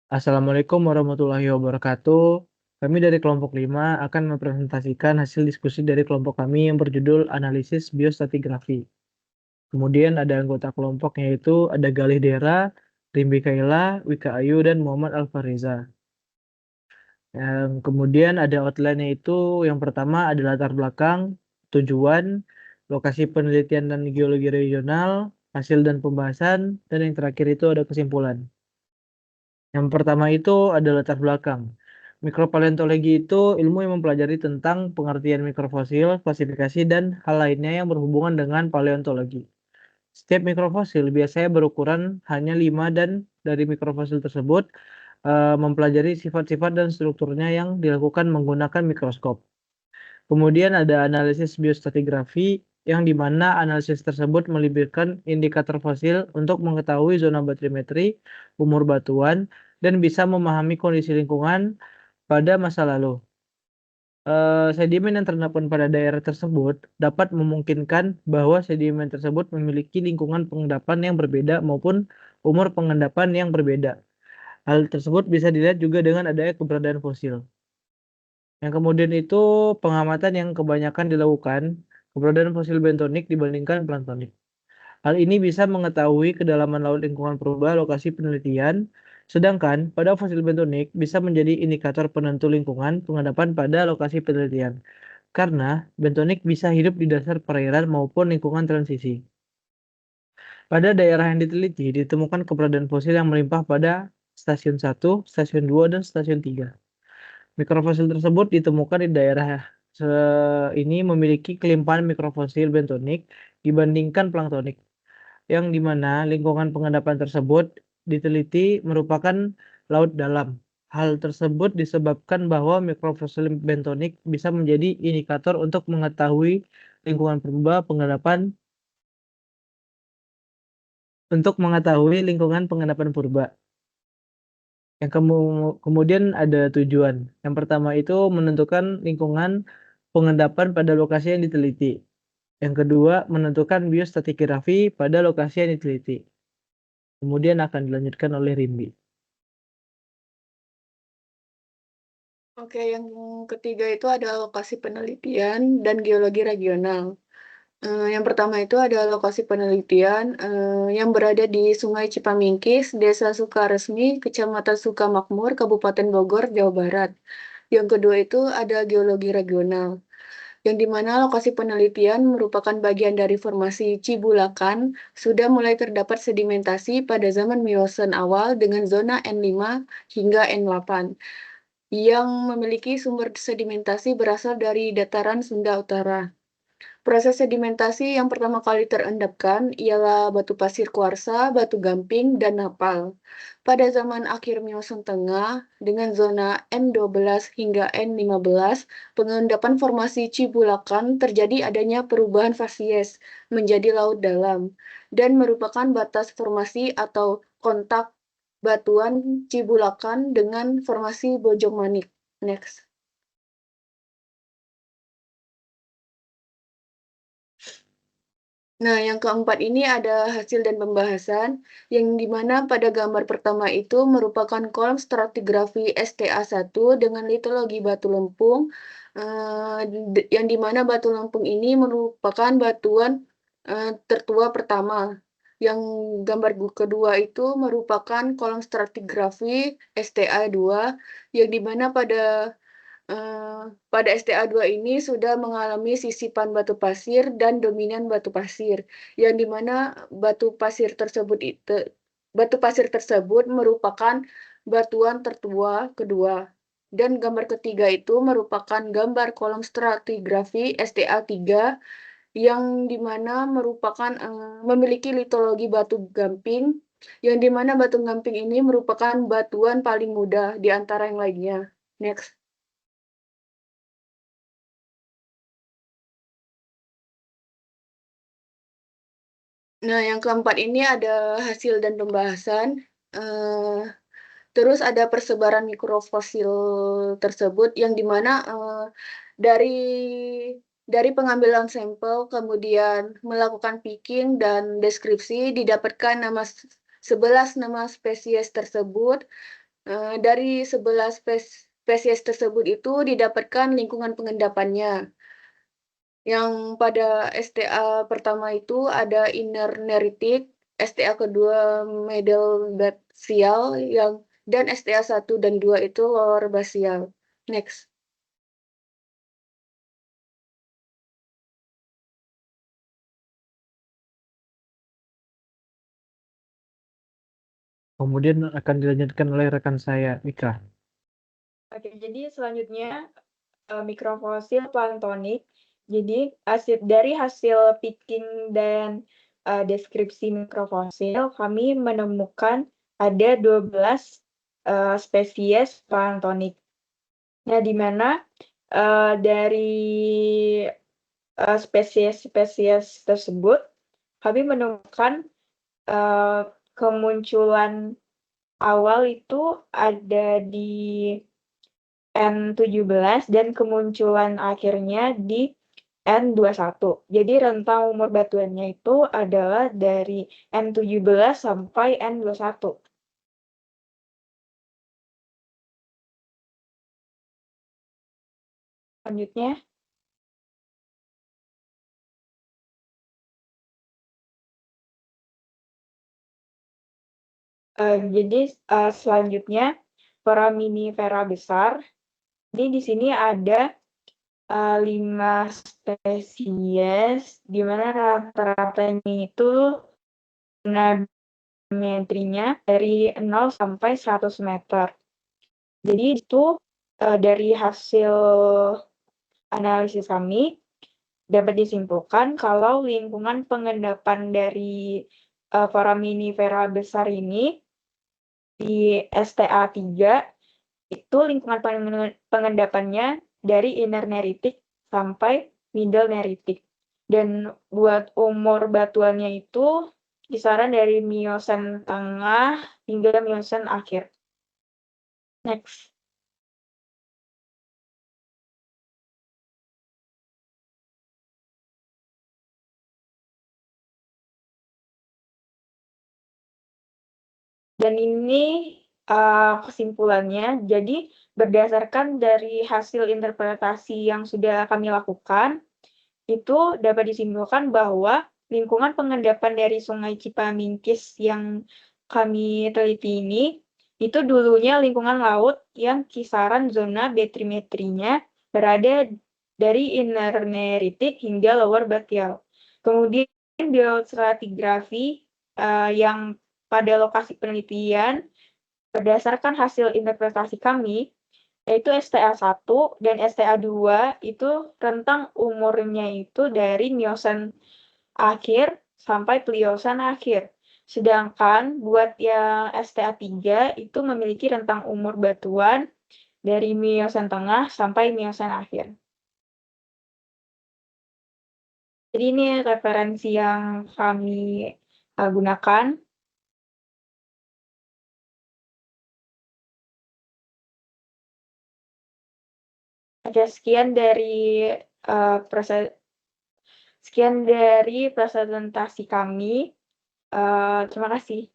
Assalamualaikum warahmatullahi wabarakatuh. Kami dari kelompok 5 akan mempresentasikan hasil diskusi dari kelompok kami yang berjudul Analisis Biostratigrafi. Kemudian ada anggota kelompok yaitu ada Galih Dera, Rimbi Kaila, Wika Ayu, dan Muhammad Alfariza. Kemudian ada outline-nya itu yang pertama ada latar belakang, tujuan, lokasi penelitian dan geologi regional, hasil dan pembahasan, dan yang terakhir itu ada kesimpulan. Yang pertama itu ada latar belakang. Mikropaleontologi itu ilmu yang mempelajari tentang pengertian mikrofosil, klasifikasi, dan hal lainnya yang berhubungan dengan paleontologi. Setiap mikrofosil biasanya berukuran hanya 5 dan dari mikrofosil tersebut mempelajari sifat-sifat dan strukturnya yang dilakukan menggunakan mikroskop. Kemudian ada analisis biostratigrafi yang dimana analisis tersebut melibatkan indikator fosil untuk mengetahui zona baterimetri, umur batuan, dan bisa memahami kondisi lingkungan pada masa lalu. Sedimen yang terendapkan pada daerah tersebut dapat memungkinkan bahwa sedimen tersebut memiliki lingkungan pengendapan yang berbeda maupun umur pengendapan yang berbeda. Hal tersebut bisa dilihat juga dengan adanya keberadaan fosil. Yang kemudian itu pengamatan yang kebanyakan dilakukan keberadaan fosil bentonik dibandingkan planktonik. Hal ini bisa mengetahui kedalaman laut lingkungan purba lokasi penelitian, sedangkan pada fosil bentonik bisa menjadi indikator penentu lingkungan pengendapan pada lokasi penelitian. Karena bentonik bisa hidup di dasar perairan maupun lingkungan transisi. Pada daerah yang diteliti ditemukan keberadaan fosil yang melimpah pada stasiun 1, stasiun 2, dan stasiun 3. Mikrofosil tersebut ditemukan di daerah ini memiliki kelimpahan mikrofosil bentonik dibandingkan planktonik, yang dimana lingkungan pengendapan tersebut diteliti merupakan laut dalam. Hal tersebut disebabkan bahwa mikrofosil bentonik bisa menjadi indikator untuk mengetahui lingkungan purba pengendapan purba. Yang kemudian ada tujuan. Yang pertama itu menentukan lingkungan pengendapan pada lokasi yang diteliti. Yang kedua, menentukan biostratigrafi pada lokasi yang diteliti. Kemudian akan dilanjutkan oleh Rimbi. Oke, yang ketiga itu ada lokasi penelitian dan geologi regional. Yang pertama itu ada lokasi penelitian yang berada di Sungai Cipamingkis, Desa Sukaresmi, Kecamatan Sukamakmur, Kabupaten Bogor, Jawa Barat. Yang kedua itu ada geologi regional, yang dimana lokasi penelitian merupakan bagian dari formasi Cibulakan, sudah mulai terdapat sedimentasi pada zaman Miosen awal dengan zona N5 hingga N8 yang memiliki sumber sedimentasi berasal dari dataran Sunda Utara. Proses sedimentasi yang pertama kali terendapkan ialah batu pasir kuarsa, batu gamping, dan napal. Pada zaman akhir Miosen Tengah, dengan zona N12 hingga N15, pengendapan formasi Cibulakan terjadi adanya perubahan fasies menjadi laut dalam, dan merupakan batas formasi atau kontak batuan Cibulakan dengan formasi Bojongmanik. Next. Nah, yang keempat ini ada hasil dan pembahasan, yang dimana pada gambar pertama itu merupakan kolom stratigrafi STA1 dengan litologi batu lempung, yang dimana batu lempung ini merupakan batuan tertua pertama. Yang gambar kedua itu merupakan kolom stratigrafi STA2, yang dimana pada STA2 ini sudah mengalami sisipan batu pasir dan dominan batu pasir, yang dimana batu pasir tersebut merupakan batuan tertua kedua. Dan gambar ketiga itu merupakan gambar kolom stratigrafi STA3 yang dimana merupakan memiliki litologi batu gamping, yang dimana batu gamping ini merupakan batuan paling muda di antara yang lainnya. Next. Nah, yang keempat ini ada hasil dan pembahasan. Eh, Terus ada persebaran mikrofosil tersebut, yang dimana dari dari pengambilan sampel, kemudian melakukan picking dan deskripsi, didapatkan 11 nama spesies tersebut, Dari 11 spesies tersebut itu didapatkan lingkungan pengendapannya. Yang pada STA pertama itu ada inner neritik, STA kedua middle basial dan STA 1 dan 2 itu lower basial. Next. Kemudian akan dilanjutkan oleh rekan saya, Mika. Oke, jadi selanjutnya mikrofosil planktonik. Jadi dari hasil picking dan deskripsi mikrofosil, kami menemukan ada 12 spesies planktonik. Nah, di mana dari spesies tersebut kami menemukan kemunculan awal itu ada di N17 dan kemunculan akhirnya di N21. Jadi rentang umur batuannya itu adalah dari N17 sampai N21. Selanjutnya, jadi selanjutnya foraminifera besar. Ini di sini ada 5 spesies, di mana rata-ratanya itu gravimetrinya dari 0 sampai 100 meter. Jadi itu dari hasil analisis kami dapat disimpulkan kalau lingkungan pengendapan dari foraminifera besar ini di STA 3 itu lingkungan pengendapannya dari inner neritik sampai middle neritik. Dan buat umur batuannya itu kisaran dari Miosen tengah hingga Miosen akhir. Next. Dan ini kesimpulannya, jadi berdasarkan dari hasil interpretasi yang sudah kami lakukan, itu dapat disimpulkan bahwa lingkungan pengendapan dari Sungai Cipamingkis yang kami teliti ini, itu dulunya lingkungan laut yang kisaran zona batrimetrinya berada dari inner neritik hingga lower batial. Kemudian geostratigrafi yang pada lokasi penelitian berdasarkan hasil interpretasi kami, yaitu STA 1 dan STA 2 itu rentang umurnya itu dari Miosen akhir sampai Pliosen akhir. Sedangkan buat yang STA 3 itu memiliki rentang umur batuan dari Miosen tengah sampai Miosen akhir. Jadi ini referensi yang kami gunakan. Oke, sekian dari presentasi kami. Terima kasih.